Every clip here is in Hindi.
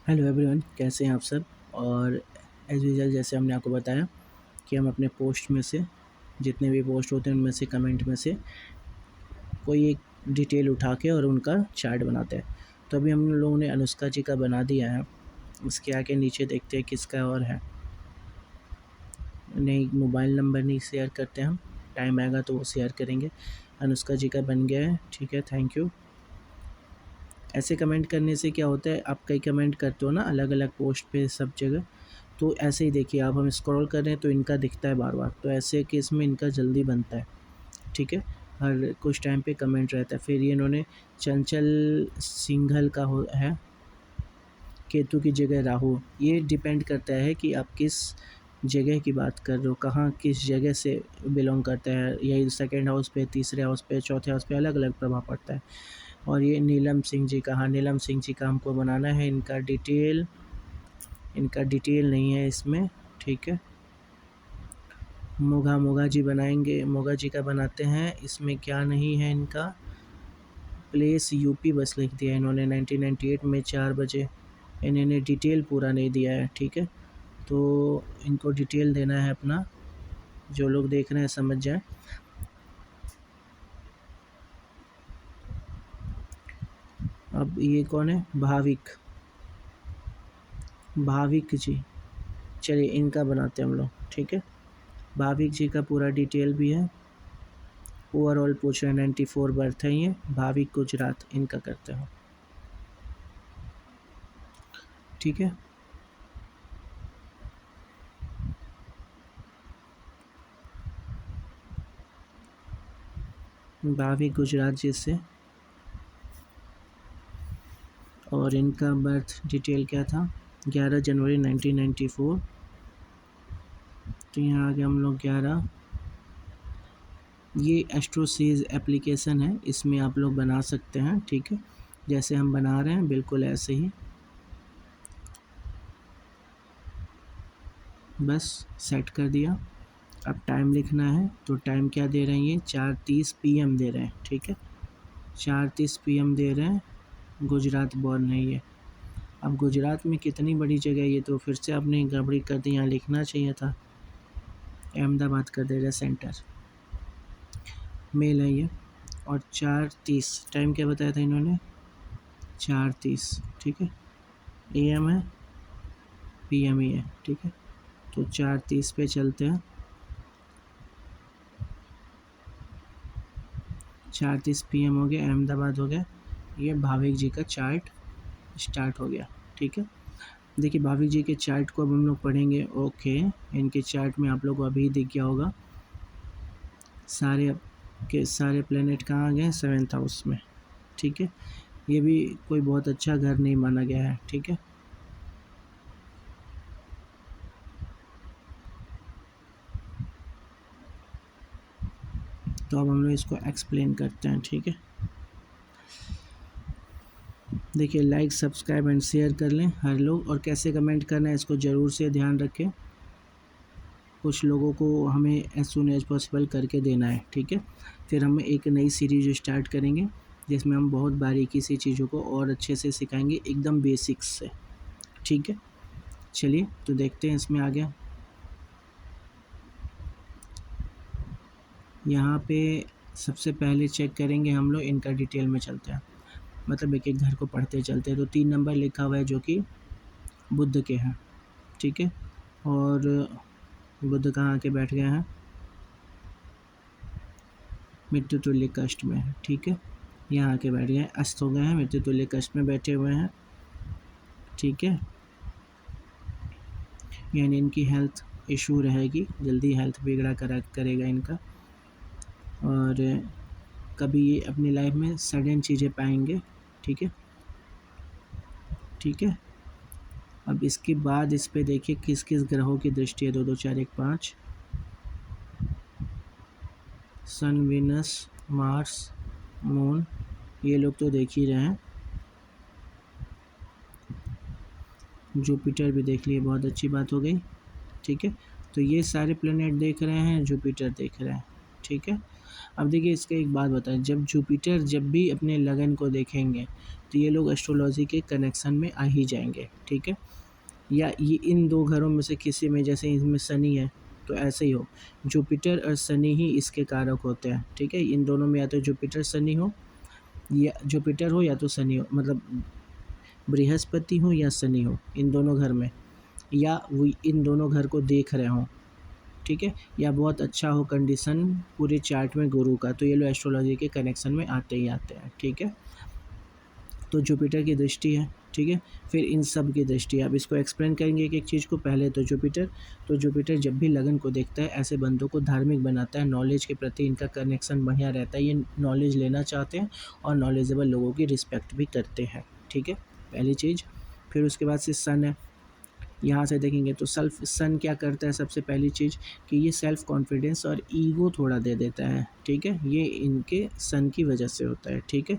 हेलो एवरीवन, कैसे हैं आप सब। और एज़ यूजुअल जैसे हमने आपको बताया कि हम अपने पोस्ट में से जितने भी पोस्ट होते हैं उनमें से कमेंट में से कोई एक डिटेल उठा के और उनका चार्ट बनाते हैं। तो अभी हम लोगों ने अनुष्का जी का बना दिया है। इसके आगे नीचे देखते हैं किसका और है। नहीं, मोबाइल नंबर नहीं शेयर करते हम, टाइम आएगा तो वो शेयर करेंगे। अनुष्का जी का बन गया है, ठीक है, थैंक यू। ऐसे कमेंट करने से क्या होता है, आप कई कमेंट करते हो ना अलग अलग पोस्ट पे सब जगह, तो ऐसे ही देखिए आप, हम स्क्रॉल कर रहे हैं तो इनका दिखता है बार बार, तो ऐसे केस में इनका जल्दी बनता है, ठीक है। हर कुछ टाइम पे कमेंट रहता है। फिर ये इन्होंने चंचल सिंघल का है, केतु की जगह राहु। ये डिपेंड करता है कि आप किस जगह की बात कर रहे हो, कहाँ किस जगह से बिलोंग करता है। यही सेकंड हाउस पे, तीसरे हाउस पे, चौथे हाउस पे अलग अलग प्रभाव पड़ता है। और ये नीलम सिंह जी का, हाँ नीलम सिंह जी का हमको बनाना है। इनका डिटेल नहीं है इसमें, ठीक है। मोगा जी बनाएंगे, मोगा जी का बनाते हैं। इसमें क्या नहीं है इनका, प्लेस यूपी बस लिख दिया इन्होंने 1998 में 4 बजे। इन्होंने डिटेल पूरा नहीं दिया है, ठीक है। तो इनको डिटेल देना है अपना, जो लोग देख रहे हैं समझ जाए। अब ये कौन है, भाविक जी, चलिए इनका बनाते हैं हम लोग, ठीक है। भाविक जी का पूरा डिटेल भी है। ओवरऑल पूछ रहे हैं, 94 बर्थ है ये, भाविक गुजरात, इनका करते हो, ठीक है। भाविक गुजरात जी से, और इनका बर्थ डिटेल क्या था, 11 जनवरी 1994। तो यहाँ आगे हम लोग 11, ये एस्ट्रोसीज एप्लीकेशन है, इसमें आप लोग बना सकते हैं, ठीक है। जैसे हम बना रहे हैं बिल्कुल ऐसे ही, बस सेट कर दिया। अब टाइम लिखना है, तो टाइम क्या दे रहे हैं, ये 4:30 PM दे रहे हैं, ठीक है। 4:30 PM दे रहे हैं, गुजरात बॉर्न है ये। अब गुजरात में कितनी बड़ी जगह है, ये तो फिर से आपने गड़बड़ी कर दी, यहाँ लिखना चाहिए था, अहमदाबाद कर दे रहे सेंटर, मेल है ये। और 4:30 टाइम क्या बताया था इन्होंने, 4:30, ठीक है। AM है, PM ही है, ठीक है। तो 4:30 पे चलते हैं, 4:30 PM हो गया, अहमदाबाद हो गया। ये भाविक जी का चार्ट स्टार्ट हो गया, ठीक है। देखिए भाविक जी के चार्ट को अब हम लोग पढ़ेंगे, ओके। इनके चार्ट में आप लोग को अभी दिख गया होगा, सारे प्लेनेट कहाँ गए, 7th हाउस में, ठीक है। ये भी कोई बहुत अच्छा घर नहीं माना गया है, ठीक है। तो अब हम लोग इसको एक्सप्लेन करते हैं, ठीक है। देखिए लाइक सब्सक्राइब एंड शेयर कर लें हर लोग, और कैसे कमेंट करना है इसको ज़रूर से ध्यान रखें। कुछ लोगों को हमें एज सुन एज पॉसिबल करके देना है, ठीक है। फिर हम एक नई सीरीज स्टार्ट करेंगे जिसमें हम बहुत बारीकी से चीज़ों को और अच्छे से सिखाएंगे, एकदम बेसिक्स से, ठीक है। चलिए तो देखते हैं इसमें आगे। यहाँ पे सबसे पहले चेक करेंगे हम लोग, इनका डिटेल में चलते हैं, मतलब एक एक घर को पढ़ते चलते हैं। तो 3 नंबर लिखा हुआ है जो कि बुध के हैं, ठीक है। और बुध कहाँ आके बैठ गए हैं, मृत्यु तुल्य कष्ट में है, ठीक है। यहाँ आके बैठ गए, अस्त हो गए हैं, मृत्यु तुल्य कष्ट में बैठे हुए हैं, ठीक है। यानी इनकी हेल्थ इशू रहेगी, जल्दी हेल्थ बिगड़ा करेगा इनका। और कभी ये अपनी लाइफ में सडन चीज़ें पाएंगे, ठीक है, ठीक है। अब इसके बाद इस पे देखिए किस किस ग्रहों की दृष्टि है, 2 2 4 1 5, सन, वीनस, मार्स, मून, ये लोग तो देख ही रहे हैं। जुपिटर भी देख लिए, बहुत अच्छी बात हो गई, ठीक है। तो ये सारे प्लैनेट देख रहे हैं, जुपिटर देख रहे हैं, ठीक है। अब देखिए इसका एक बात बताएं, जब जुपिटर जब भी अपने लगन को देखेंगे तो ये लोग एस्ट्रोलॉजी के कनेक्शन में आ ही जाएंगे, ठीक है। या ये इन दो घरों में से किसी में, जैसे इसमें शनि है तो ऐसे ही हो, जुपिटर और शनि ही इसके कारक होते हैं, ठीक है। इन दोनों में या तो जुपिटर शनि हो, या जुपिटर हो या तो शनि हो, मतलब बृहस्पति हो या शनि हो इन दोनों घर में, या वो इन दोनों घर को देख रहे हों, ठीक है। या बहुत अच्छा हो कंडीशन पूरे चार्ट में गुरु का, तो ये लोग एस्ट्रोलॉजी के कनेक्शन में आते ही आते हैं, ठीक है। तो जुपिटर की दृष्टि है, ठीक है। फिर इन सब की दृष्टि है। अब इसको एक्सप्लेन करेंगे एक एक चीज़ को। पहले तो जुपिटर जब भी लगन को देखता है ऐसे बंदों को धार्मिक बनाता है, नॉलेज के प्रति इनका कनेक्शन बढ़िया रहता है, ये नॉलेज लेना चाहते हैं और नॉलेजेबल लोगों की रिस्पेक्ट भी करते हैं, ठीक है, पहली चीज़। फिर उसके बाद से सन है, यहाँ से देखेंगे तो सन क्या करता है, सबसे पहली चीज़ कि ये सेल्फ कॉन्फिडेंस और ईगो थोड़ा दे देता है, ठीक है, ये इनके सन की वजह से होता है, ठीक है।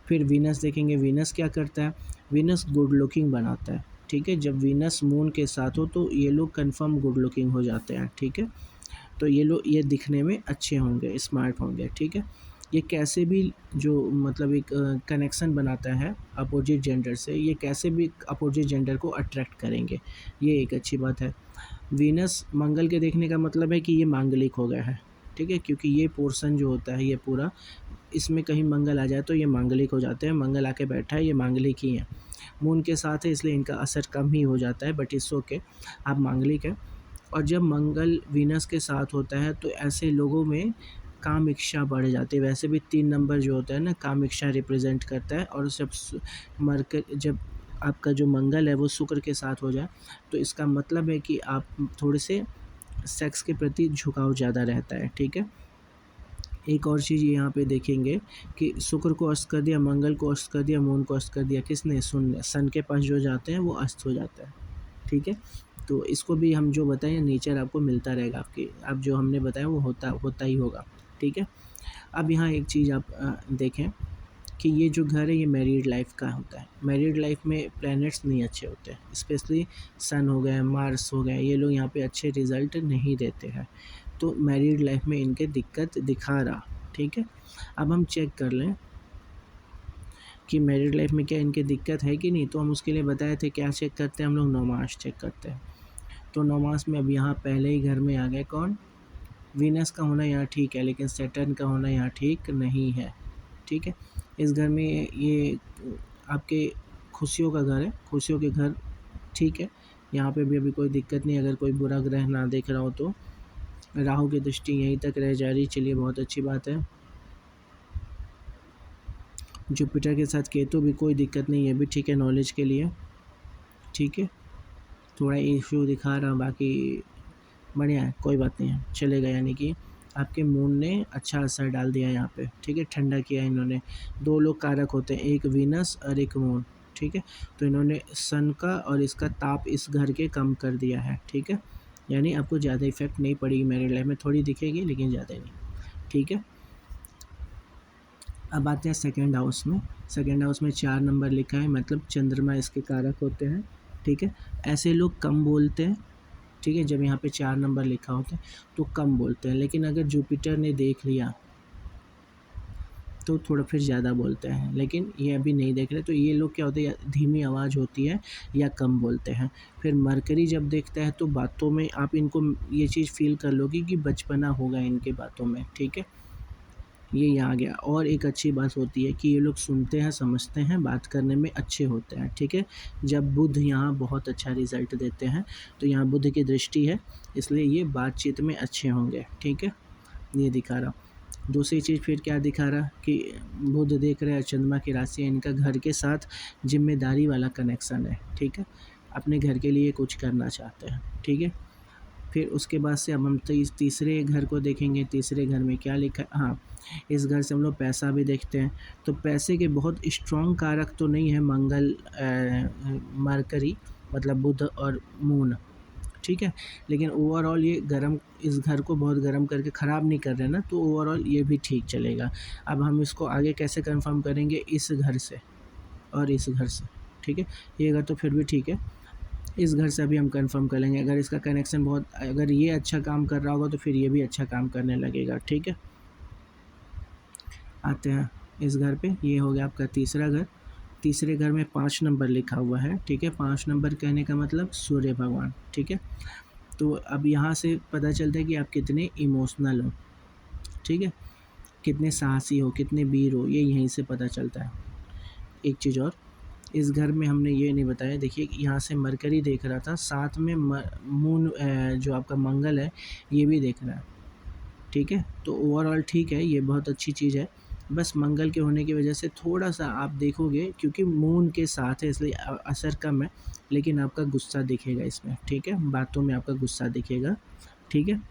फिर वीनस देखेंगे, वीनस क्या करता है, वीनस गुड लुकिंग बनाता है, ठीक है। जब वीनस मून के साथ हो तो ये लोग कंफर्म गुड लुकिंग हो जाते हैं, ठीक है। तो ये लोग ये दिखने में अच्छे होंगे, स्मार्ट होंगे, ठीक है। ये कैसे भी जो मतलब एक कनेक्शन बनाता है अपोजिट जेंडर से, ये कैसे भी अपोजिट जेंडर को अट्रैक्ट करेंगे, ये एक अच्छी बात है। वीनस मंगल के देखने का मतलब है कि ये मांगलिक हो गया है, ठीक है, क्योंकि ये पोर्शन जो होता है ये पूरा, इसमें कहीं मंगल आ जाए तो ये मांगलिक हो जाते हैं, मंगल आके बैठा है ये मांगलिक ही है। मून के साथ है इसलिए इनका असर कम ही हो जाता है, बट इट्स ओके, आप मांगलिक है। और जब मंगल वीनस के साथ होता है तो ऐसे लोगों में काम इच्छा बढ़ जाती है। वैसे भी 3 नंबर जो होता है ना, काम इच्छा रिप्रेजेंट करता है, और जब आपका जो मंगल है वो शुक्र के साथ हो जाए तो इसका मतलब है कि आप थोड़े से सेक्स के प्रति झुकाव ज़्यादा रहता है, ठीक है। एक और चीज़ यहाँ पे देखेंगे कि शुक्र को अस्त कर दिया, मंगल को अस्त कर दिया, मून को अस्त कर दिया, किसने, सन के पास जो जाते हैं वो अस्त हो जाता है, ठीक है। तो इसको भी हम जो बताएं नेचर आपको मिलता रहेगा, आपकी अब जो हमने बताया वो होता ही होगा, ठीक है। अब यहाँ एक चीज़ आप देखें कि ये जो घर है ये मैरिड लाइफ का होता है। मैरिड लाइफ में प्लैनेट्स नहीं अच्छे होते, स्पेशली सन हो गए, मार्स हो गए, ये लोग यहाँ पे अच्छे रिजल्ट नहीं देते हैं, तो मैरिड लाइफ में इनके दिक्कत दिखा रहा, ठीक है। अब हम चेक कर लें कि मैरिड लाइफ में क्या इनके दिक्कत है कि नहीं, तो हम उसके लिए बताए थे क्या चेक करते हैं हम लोग, नौमास चेक करते हैं। तो नौमास में अब यहाँ पहले ही घर में आ गए कौन, वीनस का होना यहाँ ठीक है, लेकिन सैटर्न का होना यहाँ ठीक नहीं है, ठीक है। इस घर में ये आपके खुशियों का घर है, खुशियों के घर, ठीक है, यहाँ पे भी अभी कोई दिक्कत नहीं, अगर कोई बुरा ग्रह ना देख रहा हो तो। राहु की दृष्टि यहीं तक रह जा रही, चलिए बहुत अच्छी बात है। जुपिटर के साथ केतु भी कोई दिक्कत नहीं है, भी ठीक है नॉलेज के लिए, ठीक है। थोड़ा इशू दिखा रहा, बाकी बढ़िया है, कोई बात नहीं है, चलेगा। यानी कि आपके मून ने अच्छा असर डाल दिया यहाँ पे, ठीक है, ठंडा किया इन्होंने। 2 लोग कारक होते हैं, एक वीनस और एक मून, ठीक है। तो इन्होंने सन का और इसका ताप इस घर के कम कर दिया है, ठीक है। यानी आपको ज़्यादा इफेक्ट नहीं पड़ेगी, मैरिड लाइफ में थोड़ी दिखेगी लेकिन ज़्यादा नहीं, ठीक है। अब आते हैं सेकेंड हाउस में। सेकेंड हाउस में 4 नंबर लिखा है, मतलब चंद्रमा इसके कारक होते हैं, ठीक है। ऐसे लोग कम बोलते हैं, ठीक है, जब यहाँ पे 4 नंबर लिखा होता है तो कम बोलते हैं, लेकिन अगर जुपिटर ने देख लिया तो थोड़ा फिर ज़्यादा बोलते हैं, लेकिन ये अभी नहीं देख रहे, तो ये लोग क्या होते हैं, धीमी आवाज़ होती है या कम बोलते हैं। फिर मरकरी जब देखता है तो बातों में आप इनको ये चीज़ फील कर लोगे कि बचपना होगा इनके बातों में, ठीक है, ये यहाँ गया। और एक अच्छी बात होती है कि ये लोग सुनते हैं, समझते हैं, बात करने में अच्छे होते हैं, ठीक है। जब बुध यहाँ बहुत अच्छा रिजल्ट देते हैं तो यहाँ बुध की दृष्टि है, इसलिए ये बातचीत में अच्छे होंगे, ठीक है, ये दिखा रहा। दूसरी चीज़ फिर क्या दिखा रहा कि बुध देख रहे हैं चंद्रमा की राशि है, इनका घर के साथ जिम्मेदारी वाला कनेक्शन है, ठीक है, अपने घर के लिए कुछ करना चाहते हैं, ठीक है। फिर उसके बाद से अब हम तीसरे घर को देखेंगे। तीसरे घर में क्या लिखा है, हाँ, इस घर से हम लोग पैसा भी देखते हैं, तो पैसे के बहुत स्ट्रॉन्ग कारक तो नहीं है मंगल, मरकरी, मतलब बुध और मून, ठीक है, लेकिन ओवरऑल ये गर्म, इस घर को बहुत गर्म करके ख़राब नहीं कर रहे ना, तो ओवरऑल ये भी ठीक चलेगा। अब हम इसको आगे कैसे कंफर्म करेंगे, इस घर से और इस घर से, ठीक है, ये घर तो फिर भी ठीक है, इस घर से अभी हम कंफर्म कर लेंगे। अगर इसका कनेक्शन बहुत, अगर ये अच्छा काम कर रहा होगा तो फिर ये भी अच्छा काम करने लगेगा, ठीक है। आते हैं इस घर पे। ये हो गया आपका तीसरा घर। तीसरे घर में 5 नंबर लिखा हुआ है, ठीक है। 5 नंबर कहने का मतलब सूर्य भगवान, ठीक है। तो अब यहाँ से पता चलता है कि आप कितने इमोशनल हो, ठीक है, कितने साहसी हो, कितने वीर हो, ये यहीं से पता चलता है। एक चीज़ और, इस घर में हमने ये नहीं बताया, देखिए यहाँ से मरकरी देख रहा था, साथ में मून जो आपका मंगल है ये भी देख रहा है, ठीक है। तो ओवरऑल ठीक है, ये बहुत अच्छी चीज़ है। बस मंगल के होने की वजह से थोड़ा-सा आप देखोगे, क्योंकि मून के साथ है इसलिए असर कम है, लेकिन आपका गुस्सा दिखेगा इसमें, ठीक है। बातों में आपका गुस्सा दिखेगा, ठीक है।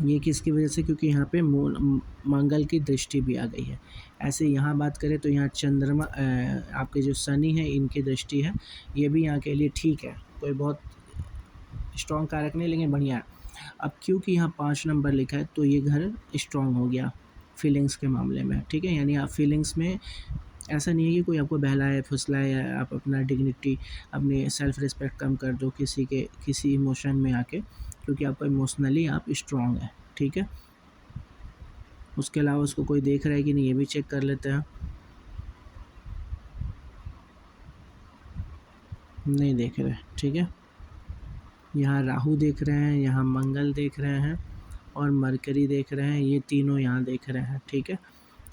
ये किसकी वजह से, क्योंकि यहाँ पे मंगल की दृष्टि भी आ गई है। ऐसे यहाँ बात करें तो यहाँ चंद्रमा आपके जो शनि है इनकी दृष्टि है, ये भी यहाँ के लिए ठीक है, कोई बहुत स्ट्रॉन्ग कारक नहीं, लेकिन बढ़िया है। अब क्योंकि यहाँ 5 नंबर लिखा है तो ये घर स्ट्रॉन्ग हो गया फीलिंग्स के मामले में, ठीक है। यानी आप फीलिंग्स में, ऐसा नहीं है कि कोई आपको बहलाए फुसलाए या आप अपना डिग्निटी, अपनी सेल्फ रिस्पेक्ट कम कर दो किसी इमोशन में आके, क्योंकि आपका इमोशनली आप स्ट्रॉन्ग है, ठीक है। उसके अलावा उसको कोई देख रहा है कि नहीं ये भी चेक कर लेते हैं। नहीं देख रहे, ठीक है। यहाँ राहु देख रहे हैं, यहाँ मंगल देख रहे हैं और मरकरी देख रहे हैं, ये तीनों यहाँ देख रहे हैं, ठीक है।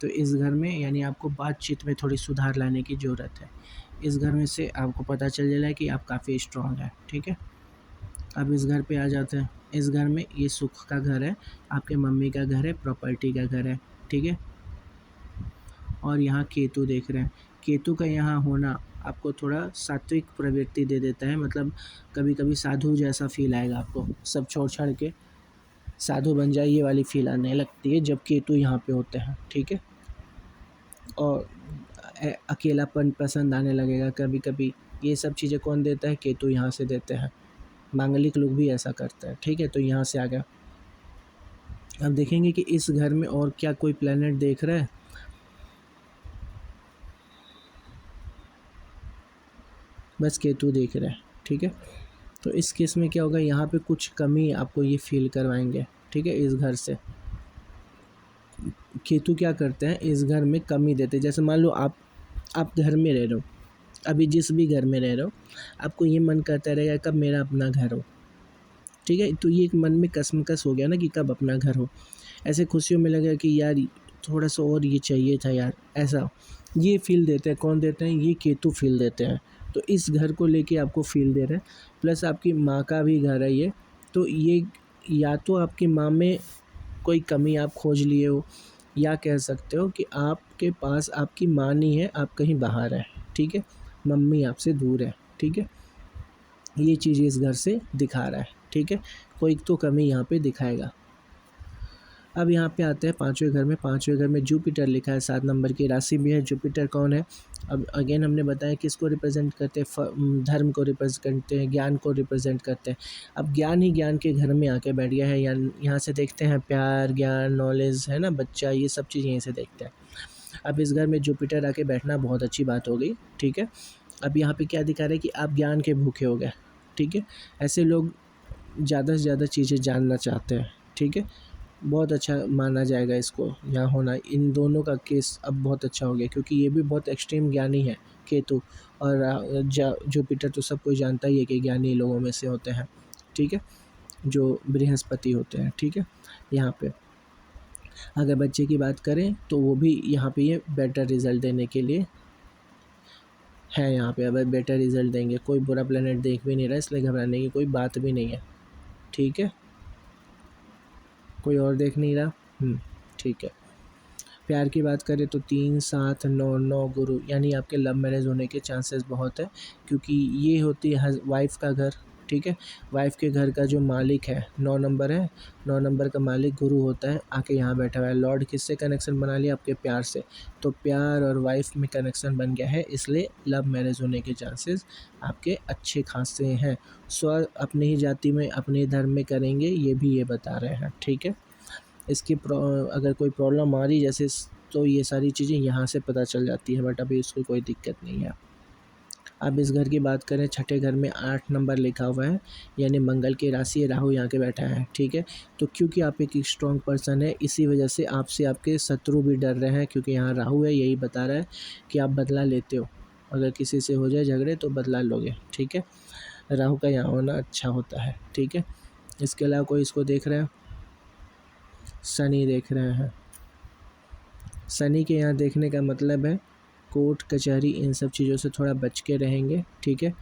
तो इस घर में यानी आपको बातचीत में थोड़ी सुधार लाने की ज़रूरत है। इस घर में से आपको पता चल जा रहा है कि आप काफ़ी स्ट्रॉन्ग हैं, ठीक है। अब इस घर पे आ जाते हैं। इस घर में ये सुख का घर है, आपके मम्मी का घर है, प्रॉपर्टी का घर है, ठीक है। और यहाँ केतु देख रहे हैं। केतु का यहाँ होना आपको थोड़ा सात्विक प्रवृत्ति दे देता है, मतलब कभी कभी साधु जैसा फील आएगा आपको, सब छोड़ छाड़ के साधु बन जाए ये वाली फील आने लगती है जब केतु यहाँ पे होते हैं, ठीक है। और अकेलापन पसंद आने लगेगा कभी कभी, ये सब चीज़ें कौन देता है, केतु यहाँ से देते हैं। मांगलिक लोग भी ऐसा करते हैं, ठीक है। तो यहाँ से आ गया। अब देखेंगे कि इस घर में और क्या कोई प्लैनेट देख रहा है। बस केतु देख रहा है, ठीक है। तो इस केस में क्या होगा, यहाँ पे कुछ कमी आपको ये फील करवाएंगे, ठीक है। इस घर से केतु क्या करते हैं, इस घर में कमी देते हैं। जैसे मान लो आप घर में रह रहे हो, अभी जिस भी घर में रह रहे हो, आपको ये मन करता रहेगा कब मेरा अपना घर हो, ठीक है। तो ये एक मन में कसमकस हो गया ना कि कब अपना घर हो। ऐसे खुशियों में लगेगा कि यार थोड़ा सा और ये चाहिए था यार, ऐसा ये फील देते हैं। कौन देते हैं, ये केतु फील देते हैं। तो इस घर को लेके आपको फील दे रहे हैं। प्लस आपकी माँ का भी घर है ये, तो ये या तो आपकी माँ में कोई कमी आप खोज लिए हो, या कह सकते हो कि आपके पास आपकी माँ नहीं है, आप कहीं बाहर है, ठीक है। मम्मी आपसे दूर है, ठीक है। ये चीज़ इस घर से दिखा रहा है, ठीक है। कोई तो कमी यहाँ पे दिखाएगा। अब यहाँ पे आते हैं पाँचवें घर में। पाँचवें घर में जुपिटर लिखा है, 7 नंबर की राशि भी है। जुपिटर कौन है, अब अगेन हमने बताया किसको रिप्रेजेंट करते हैं, धर्म को रिप्रेजेंट करते हैं, ज्ञान को रिप्रेजेंट करते हैं। अब ज्ञान ही ज्ञान के घर में आके बैठ गया है। यहाँ से देखते हैं प्यार, ज्ञान, नॉलेज, है ना, बच्चा, ये सब चीज़ यहीं से देखते हैं। अब इस घर में जुपिटर आके बैठना बहुत अच्छी बात हो गई, ठीक है। अब यहाँ पे क्या दिखा रहा है कि आप ज्ञान के भूखे हो गए, ठीक है। ऐसे लोग ज़्यादा से ज़्यादा चीज़ें जानना चाहते हैं, ठीक है। बहुत अच्छा माना जाएगा इसको यहाँ होना। इन दोनों का केस अब बहुत अच्छा हो गया, क्योंकि ये भी बहुत एक्सट्रीम ज्ञानी है केतु, और जुपिटर तो सब कोई जानता ही है कि ज्ञानी लोगों में से होते हैं, ठीक है, जो बृहस्पति होते हैं, ठीक है। यहाँ पे अगर बच्चे की बात करें तो वो भी यहाँ पे ये बेटर रिजल्ट देने के लिए है। यहाँ पे अब बेटर रिजल्ट देंगे, कोई बुरा प्लेनेट देख भी नहीं रहा, इसलिए घबराने की कोई बात भी नहीं है, ठीक है। कोई और देख नहीं रहा, ठीक है। प्यार की बात करें तो 3, 7, 9, 9 गुरु, यानी आपके लव मैरिज होने के चांसेस बहुत है, क्योंकि ये होती है वाइफ का घर, ठीक है। वाइफ के घर का जो मालिक है 9 नंबर है, 9 नंबर का मालिक गुरु होता है, आके यहाँ बैठा हुआ है। लॉर्ड किससे कनेक्शन बना लिया, आपके प्यार से। तो प्यार और वाइफ में कनेक्शन बन गया है, इसलिए लव मैरिज होने के चांसेस आपके अच्छे खासे हैं। अपनी ही जाति में, अपने धर्म में करेंगे, ये भी ये बता रहे हैं, ठीक है। इसकी अगर कोई प्रॉब्लम आ रही जैसे, तो ये सारी चीज़ें यहाँ से पता चल जाती है, बट अभी उसकी कोई दिक्कत नहीं है। अब इस घर की बात करें, छठे घर में 8 नंबर लिखा हुआ है, यानी मंगल की राशि है, राहु यहाँ के बैठा है, ठीक है। तो क्योंकि आप एक स्ट्रॉन्ग पर्सन है, इसी वजह से आपसे आपके शत्रु भी डर रहे हैं, क्योंकि यहाँ राहु है, यही बता रहा है कि आप बदला लेते हो, अगर किसी से हो जाए झगड़े तो बदला लोगे, ठीक है। राहु का यहाँ होना अच्छा होता है, ठीक है। इसके अलावा कोई इसको देख रहे हैं, शनि देख रहे हैं। शनि के यहाँ देखने का मतलब है कोर्ट कचहरी इन सब चीज़ों से थोड़ा बच के रहेंगे, ठीक है।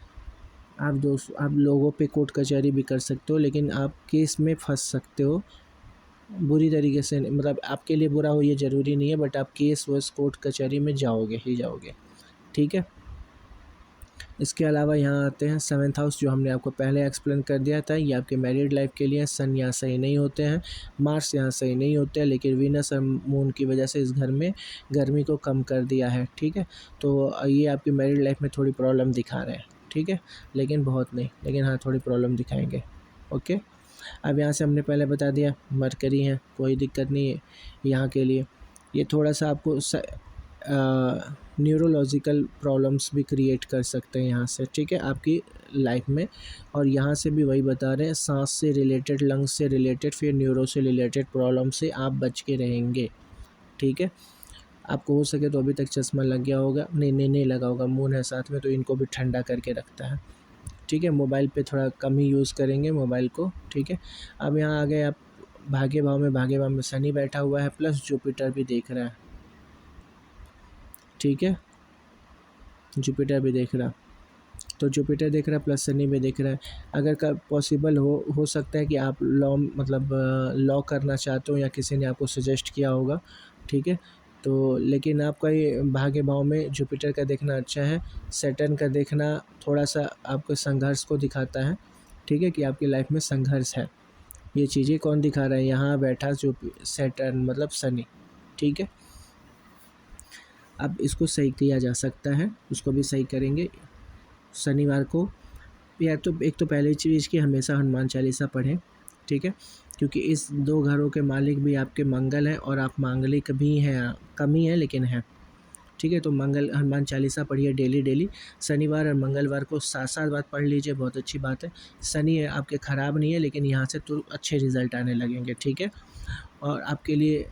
आप लोगों पे कोर्ट कचहरी भी कर सकते हो, लेकिन आप केस में फंस सकते हो बुरी तरीके से, मतलब आपके लिए बुरा हो ये ज़रूरी नहीं है, बट आप केस वस कोर्ट कचहरी में जाओगे ही जाओगे, ठीक है। इसके अलावा यहाँ आते हैं 7th हाउस, जो हमने आपको पहले एक्सप्लेन कर दिया था, ये आपके मैरिड लाइफ के लिए। सन यहाँ सही नहीं होते हैं, मार्स यहाँ सही नहीं होते हैं, लेकिन वीनस और मून की वजह से इस घर में गर्मी को कम कर दिया है, ठीक है। तो ये आपकी मैरिड लाइफ में थोड़ी प्रॉब्लम दिखा रहे हैं, ठीक है, लेकिन बहुत नहीं, लेकिन हाँ थोड़ी प्रॉब्लम दिखाएंगे, ओके। अब यहाँ से हमने पहले बता दिया मरकरी है, कोई दिक्कत नहीं है यहाँ के लिए। ये थोड़ा सा आपको न्यूरोलॉजिकल प्रॉब्लम्स भी क्रिएट कर सकते हैं यहाँ से, ठीक है, आपकी लाइफ में। और यहाँ से भी वही बता रहे हैं, सांस से रिलेटेड, लंग्स से रिलेटेड, फिर न्यूरो से रिलेटेड प्रॉब्लम से आप बच के रहेंगे, ठीक है। आपको हो सके तो अभी तक चश्मा लग गया होगा, नहीं लगा होगा, मून है साथ में तो इनको भी ठंडा करके रखता है, ठीक है। मोबाइल पे थोड़ा कम ही यूज़ करेंगे मोबाइल को, ठीक है। अब यहाँ आ गए आप भाग्य भाव में शनि बैठा हुआ है, प्लस जुपिटर भी देख रहा है, ठीक है, जुपिटर भी देख रहा, तो जुपिटर देख रहा है प्लस शनि भी देख रहा है। अगर का पॉसिबल हो सकता है कि आप लॉ, मतलब लॉ करना चाहते हो, या किसी ने आपको सजेस्ट किया होगा, ठीक है। तो लेकिन आपका ये भाग्य भाव में जुपिटर का देखना अच्छा है, सैटर्न का देखना थोड़ा सा आपको संघर्ष को दिखाता है, ठीक है, कि आपकी लाइफ में संघर्ष है। ये चीज़ें कौन दिखा रहा है, यहाँ बैठा जो सैटर्न मतलब शनि, ठीक है। अब इसको सही किया जा सकता है, उसको भी सही करेंगे शनिवार को। या तो एक तो पहली चीज़ कि हमेशा हनुमान चालीसा पढ़ें, ठीक है, क्योंकि इस 2 घरों के मालिक भी आपके मंगल हैं, और आप मांगलिक भी हैं, कम ही है लेकिन हैं, ठीक है। तो मंगल हनुमान चालीसा पढ़िए डेली, शनिवार और मंगलवार को 7-7 बार पढ़ लीजिए, बहुत अच्छी बात है। शनि आपके ख़राब नहीं है, लेकिन यहाँ से तो अच्छे रिज़ल्ट आने लगेंगे, ठीक है। और आपके लिए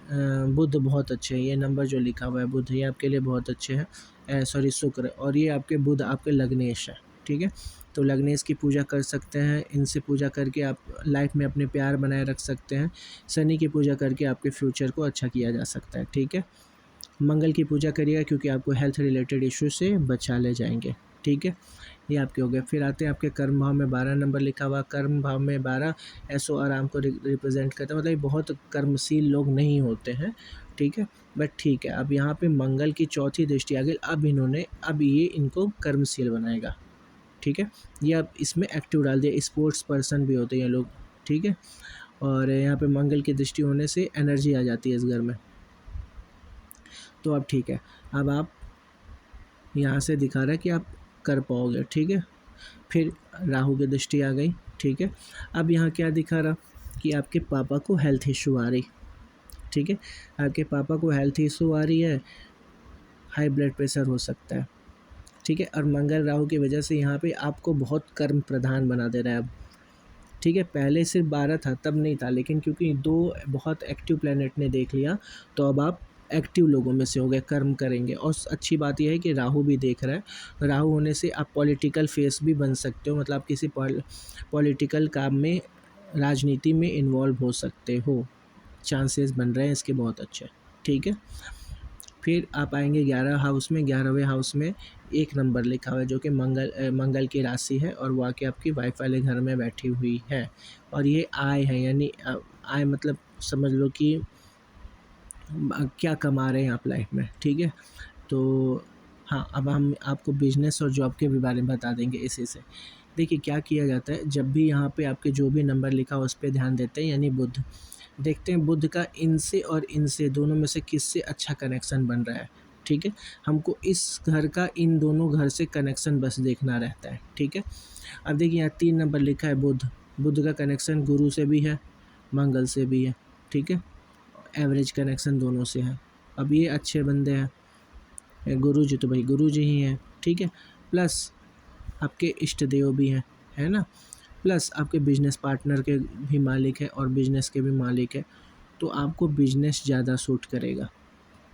बुध बहुत अच्छे हैं, ये नंबर जो लिखा हुआ है बुध, ये आपके लिए बहुत अच्छे हैं, सॉरी शुक्र, और ये आपके बुध आपके लग्नेश है, ठीक है। तो लग्नेश की पूजा कर सकते हैं, इनसे पूजा करके आप लाइफ में अपने प्यार बनाए रख सकते हैं। शनि की पूजा करके आपके फ्यूचर को अच्छा किया जा सकता है, ठीक है। मंगल की पूजा करिएगा, क्योंकि आपको हेल्थ रिलेटेड इशू से बचा ले जाएंगे, ठीक है। ये आपके हो गए। फिर आते हैं आपके कर्म भाव में 12 नंबर लिखा हुआ, कर्म भाव में 12 ऐशो आराम को रिप्रेजेंट करता है, मतलब ये बहुत कर्मशील लोग नहीं होते हैं, ठीक है, बट ठीक है। अब यहाँ पे मंगल की चौथी दृष्टि आ गई, अब ये इनको कर्मशील बनाएगा, ठीक है। ये अब इसमें एक्टिव डाल दिया, स्पोर्ट्स पर्सन भी होते हैं ये लोग, ठीक है। और यहाँ पे मंगल की दृष्टि होने से एनर्जी आ जाती है इस घर में, तो अब ठीक है। अब आप यहाँ से दिखा रहा है कि आप कर पाओगे, ठीक है। फिर राहु की दृष्टि आ गई, ठीक है। अब यहाँ क्या दिखा रहा कि आपके पापा को हेल्थ इशू आ रही, ठीक है, आपके पापा को हेल्थ इशू आ रही है, हाई ब्लड प्रेशर हो सकता है, ठीक है। और मंगल राहु की वजह से यहाँ पे आपको बहुत कर्म प्रधान बना दे रहा है अब, ठीक है। पहले सिर्फ 12 था, तब नहीं था, लेकिन क्योंकि 2 बहुत एक्टिव प्लैनेट ने देख लिया, तो अब आप एक्टिव लोगों में से हो गए, कर्म करेंगे। और अच्छी बात यह है कि राहु भी देख रहा है, राहु होने से आप पॉलिटिकल फेस भी बन सकते हो, मतलब आप किसी पॉलिटिकल काम में, राजनीति में इन्वॉल्व हो सकते हो, चांसेस बन रहे हैं इसके बहुत अच्छे, ठीक है। फिर आप आएंगे 11 हाउस में, 11वें हाउस में 1 नंबर लिखा हुआ है, जो कि मंगल की राशि है, और वो आके आपकी वाइफ वाले घर में बैठी हुई है। और ये आय है, यानी आय मतलब समझ लो कि क्या कमा रहे हैं आप लाइफ में, ठीक है। तो हाँ, अब हम आपको बिजनेस और जॉब के भी बारे में बता देंगे इसी से। देखिए क्या किया जाता है, जब भी यहाँ पे आपके जो भी नंबर लिखा हो उस पर ध्यान देते हैं, यानी बुध, देखते हैं बुध का इनसे और इनसे दोनों में से किससे अच्छा कनेक्शन बन रहा है, ठीक है। हमको इस घर का इन दोनों घर से कनेक्शन बस देखना रहता है, ठीक है। अब देखिए यहाँ 3 नंबर लिखा है बुध, बुध का कनेक्शन गुरु से भी है, मंगल से भी है, ठीक है, एवरेज कनेक्शन दोनों से है। अब ये अच्छे बंदे हैं, गुरु जी तो भाई गुरु जी ही हैं, ठीक है। प्लस आपके इष्ट देव भी हैं, है ना, प्लस आपके बिजनेस पार्टनर के भी मालिक है और बिजनेस के भी मालिक है, तो आपको बिजनेस ज़्यादा सूट करेगा,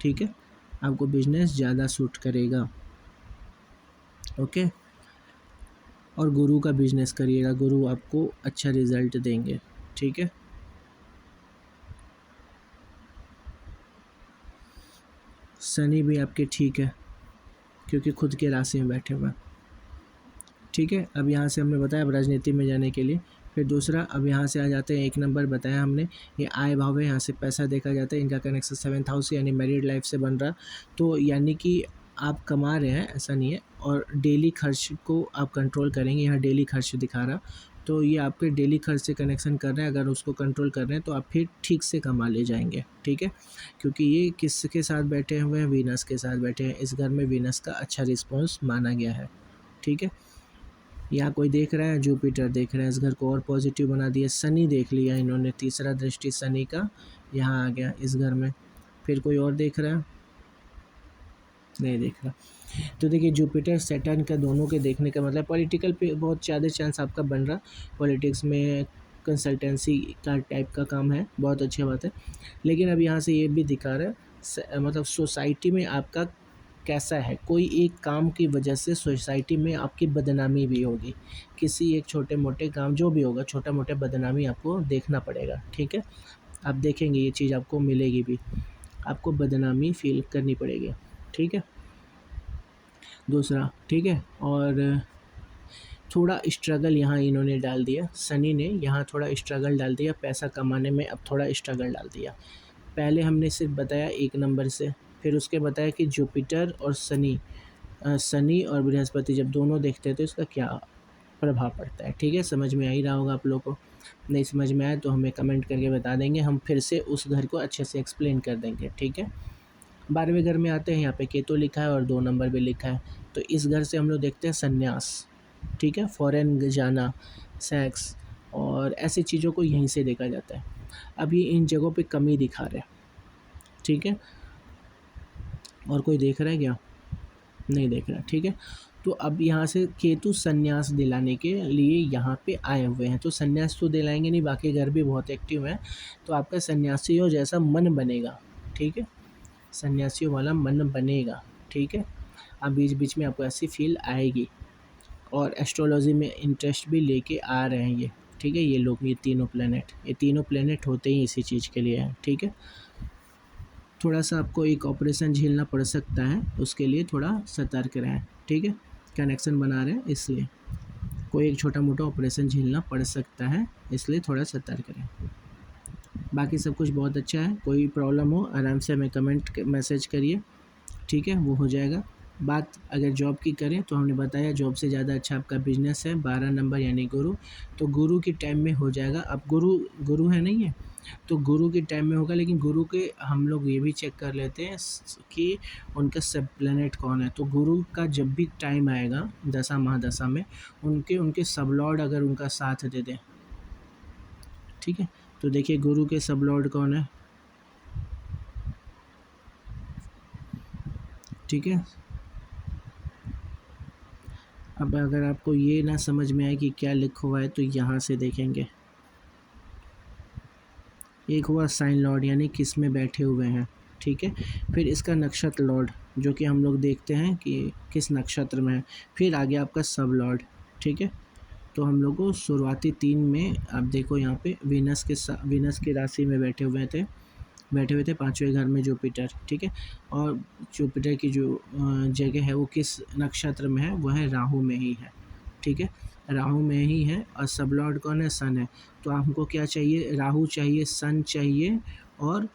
ठीक है, आपको बिजनेस ज़्यादा सूट करेगा। ओके, और गुरु का बिजनेस करिएगा, गुरु आपको अच्छा रिजल्ट देंगे, ठीक है। शनि भी आपके ठीक है क्योंकि खुद के राशि में बैठे हुए हैं, ठीक है। अब यहाँ से हमने बताया अब राजनीति में जाने के लिए। फिर दूसरा, अब यहाँ से आ जाते हैं, 1 नंबर बताया हमने, ये आय भाव है, यहाँ से पैसा देखा जाता है, इनका कनेक्शन 7th हाउस से यानी मैरिड लाइफ से बन रहा, तो यानी कि आप कमा रहे हैं, ऐसा नहीं है, और डेली खर्च को आप कंट्रोल करेंगे, यहाँ डेली खर्च दिखा रहा, तो ये आपके डेली खर्च से कनेक्शन कर रहे हैं, अगर उसको कंट्रोल कर रहे हैं तो आप फिर ठीक से कमा ले जाएंगे, ठीक है, क्योंकि ये किसके साथ बैठे हुए हैं, वीनस के साथ बैठे हैं, इस घर में वीनस का अच्छा रिस्पॉन्स माना गया है, ठीक है। यहाँ कोई देख रहा है, जुपिटर देख रहा है, इस घर को और पॉजिटिव बना दिया, शनि देख लिया इन्होंने, तीसरा दृष्टि शनि का यहाँ आ गया इस घर में। फिर कोई और देख रहा है, नहीं देख रहा। तो देखिए जुपिटर सैटर्न का दोनों के देखने का मतलब पॉलिटिकल पे बहुत ज़्यादा चांस आपका बन रहा, पॉलिटिक्स में कंसल्टेंसी का टाइप का काम है, बहुत अच्छी बात है। लेकिन अब यहाँ से ये भी दिखा रहा है मतलब सोसाइटी में आपका कैसा है, कोई एक काम की वजह से सोसाइटी में आपकी बदनामी भी होगी, किसी एक छोटे मोटे काम जो भी होगा, छोटा मोटा बदनामी आपको देखना पड़ेगा, ठीक है। आप देखेंगे ये चीज़ आपको मिलेगी भी, आपको बदनामी फील करनी पड़ेगी, ठीक है। दूसरा, ठीक है, और थोड़ा स्ट्रगल यहाँ इन्होंने डाल दिया, शनि ने यहाँ थोड़ा स्ट्रगल डाल दिया, पैसा कमाने में अब थोड़ा स्ट्रगल डाल दिया। पहले हमने सिर्फ बताया 1 नंबर से, फिर उसके बताया कि जुपिटर और शनि और बृहस्पति जब दोनों देखते हैं तो इसका क्या प्रभाव पड़ता है, ठीक है। समझ में आ ही रहा होगा आप लोगों को, नहीं समझ में आया तो हमें कमेंट करके बता देंगे, हम फिर से उस घर को अच्छे से एक्सप्लेन कर देंगे, ठीक है। 12वें घर में आते हैं, यहाँ पे केतु लिखा है और 2 नंबर भी लिखा है, तो इस घर से हम लोग देखते हैं संन्यास, ठीक है, फॉरेन जाना, सेक्स और ऐसी चीज़ों को यहीं से देखा जाता है। अब ये इन जगहों पे कमी दिखा रहे हैं, ठीक है। और कोई देख रहा है क्या, नहीं देख रहा, ठीक है। तो अब यहाँ से केतु संन्यास दिलाने के लिए यहाँ पे आए हुए हैं, तो संन्यास तो दिलाएंगे नहीं, बाकी घर भी बहुत एक्टिव हैं, तो आपका सन्यासियों जैसा मन बनेगा, ठीक है, सन्यासियों वाला मन बनेगा, ठीक है। अब बीच बीच में आपको ऐसी फील आएगी, और एस्ट्रोलॉजी में इंटरेस्ट भी लेके आ रहे हैं ये, ठीक है, ये लोग, ये तीनों प्लेनेट होते ही इसी चीज़ के लिए हैं, ठीक है। थोड़ा सा आपको एक ऑपरेशन झेलना पड़ सकता है, उसके लिए थोड़ा सतर्क रहें, ठीक है, कनेक्शन बना रहे हैं इसलिए कोई एक छोटा मोटा ऑपरेशन झेलना पड़ सकता है, इसलिए थोड़ा सतर्क रहें। बाकी सब कुछ बहुत अच्छा है, कोई प्रॉब्लम हो आराम से हमें कमेंट मैसेज करिए, ठीक है, वो हो जाएगा। बात अगर जॉब की करें तो हमने बताया जॉब से ज़्यादा अच्छा आपका बिजनेस है, 12 नंबर यानी गुरु, तो गुरु के टाइम में हो जाएगा। अब गुरु है नहीं है, तो गुरु के टाइम में होगा, लेकिन गुरु के हम लोग ये भी चेक कर लेते हैं कि उनका सब प्लैनेट कौन है, तो गुरु का जब भी टाइम आएगा दशा महादशा में, उनके सब लॉर्ड अगर उनका साथ दे दें, ठीक है, तो देखिए गुरु के सब लॉर्ड कौन है, ठीक है। अब अगर आपको ये ना समझ में आए कि क्या लिखा हुआ है तो यहाँ से देखेंगे, एक हुआ साइन लॉर्ड यानी किस में बैठे हुए हैं, ठीक है, फिर इसका नक्षत्र लॉर्ड जो कि हम लोग देखते हैं कि किस नक्षत्र में है, फिर आ गया आपका सब लॉर्ड, ठीक है। तो हम लोग को शुरुआती 3 में आप देखो यहाँ पे वीनस की राशि में बैठे हुए थे 5वें घर में जुपिटर, ठीक है, और जुपिटर की जो जगह है वो किस नक्षत्र में है, वो है राहु में ही है, ठीक है, राहु में ही है, और सब लॉर्ड कौन है, सन है। तो हमको क्या चाहिए, राहु चाहिए, सन चाहिए और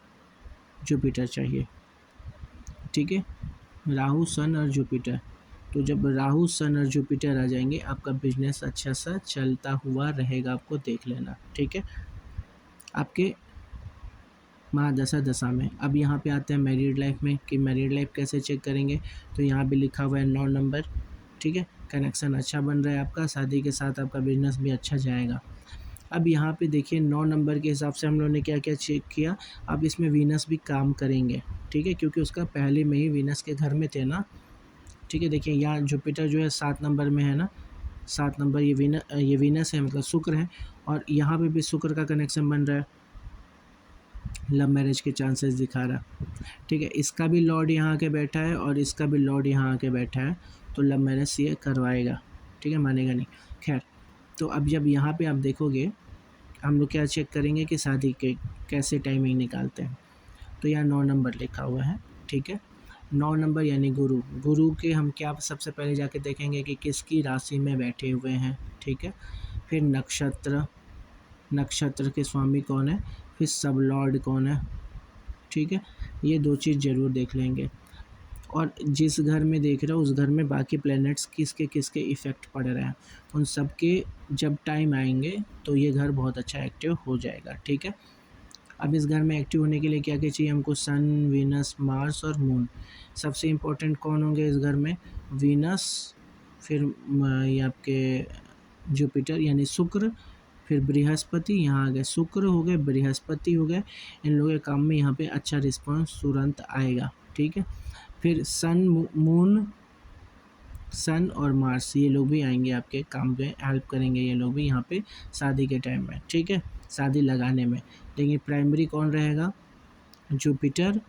जुपिटर चाहिए, ठीक है, राहु सन और जुपिटर। तो जब राहु सन और जुपिटर आ जाएंगे आपका बिजनेस अच्छा सा चलता हुआ रहेगा, आपको देख लेना, ठीक है, आपके दशा में। अब यहाँ पे आते हैं मैरिड लाइफ में कि मैरिड लाइफ कैसे चेक करेंगे, तो यहाँ भी लिखा हुआ है 9 नंबर, ठीक है, कनेक्शन अच्छा बन रहा है आपका, शादी के साथ आपका बिजनेस भी अच्छा जाएगा। अब यहाँ पे देखिए 9 नंबर के हिसाब से हम लोगों ने क्या क्या चेक किया, अब इसमें वीनस भी काम करेंगे, ठीक है, क्योंकि उसका पहले में ही वीनस के घर में थे ना, ठीक है। देखिए यहाँ जुपिटर जो है 7 नंबर में है ना, 7 नंबर ये वीनस है, मतलब शुक्र है, और यहाँ पे भी शुक्र का कनेक्शन बन रहा है, लव मैरिज के चांसेस दिखा रहा है। ठीक है, इसका भी लॉर्ड यहाँ आके बैठा है और इसका भी लॉर्ड यहाँ आके बैठा है, तो लव मैरिज ये करवाएगा। ठीक है, मानेगा नहीं। खैर, तो अब जब यहाँ पे आप देखोगे, हम लोग क्या चेक करेंगे कि शादी के कैसे टाइमिंग निकालते हैं। तो यहाँ 9 नंबर लिखा हुआ है। ठीक है, 9 नंबर यानी गुरु। गुरु के हम क्या सबसे पहले जाके देखेंगे कि किसकी राशि में बैठे हुए हैं। ठीक है, फिर नक्षत्र, नक्षत्र के स्वामी कौन है, फिर सब लॉर्ड कौन है। ठीक है, ये 2 चीज़ ज़रूर देख लेंगे। और जिस घर में देख रहे हो उस घर में बाकी प्लैनेट्स किसके किसके इफ़ेक्ट पड़ रहे हैं, उन सब के जब टाइम आएंगे तो ये घर बहुत अच्छा एक्टिव हो जाएगा। ठीक है, अब इस घर में एक्टिव होने के लिए क्या क्या चाहिए हमको, सन, वीनस, मार्स और मून। सबसे इम्पोर्टेंट कौन होंगे इस घर में, वीनस, फिर ये आपके जुपिटर यानी शुक्र, फिर बृहस्पति, यहाँ आ गए शुक्र हो गए, बृहस्पति हो गए। इन लोगों के काम में यहाँ पे अच्छा रिस्पॉन्स तुरंत आएगा। ठीक है, फिर सन, मून, सन और मार्स, ये लोग भी आएंगे आपके काम में, हेल्प करेंगे ये लोग भी यहाँ पे शादी के टाइम में। ठीक है, शादी लगाने में। लेकिन प्राइमरी कौन रहेगा, जुपिटर,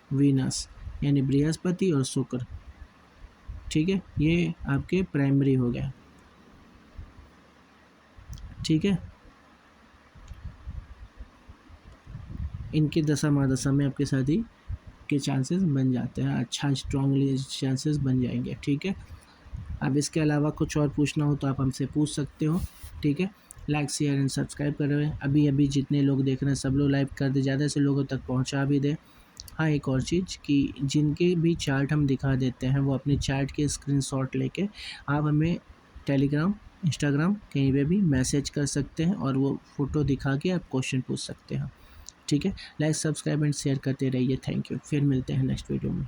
वीनस यानी बृहस्पति और शुक्र। ठीक है, ये आपके प्राइमरी हो गए। ठीक है, इनके दशा महादशा में आपकी शादी के चांसेस बन जाते हैं, अच्छा स्ट्रांगली चांसेस बन जाएंगे। ठीक है, अब इसके अलावा कुछ और पूछना हो तो आप हमसे पूछ सकते हो। ठीक है, लाइक शेयर एंड सब्सक्राइब कर रहे हैं। अभी अभी जितने लोग देख रहे हैं सब लोग लाइक कर दे, ज़्यादा से लोगों तक पहुंचा भी दे। हाँ, एक और चीज़ कि जिनके भी चार्ट हम दिखा देते हैं वो अपने चार्ट के स्क्रीनशॉट लेके आप हमें टेलीग्राम, इंस्टाग्राम कहीं पे भी मैसेज कर सकते हैं और वो फ़ोटो दिखा के आप क्वेश्चन पूछ सकते हैं। ठीक है, लाइक सब्सक्राइब एंड शेयर करते रहिए। थैंक यू, फिर मिलते हैं नेक्स्ट वीडियो में।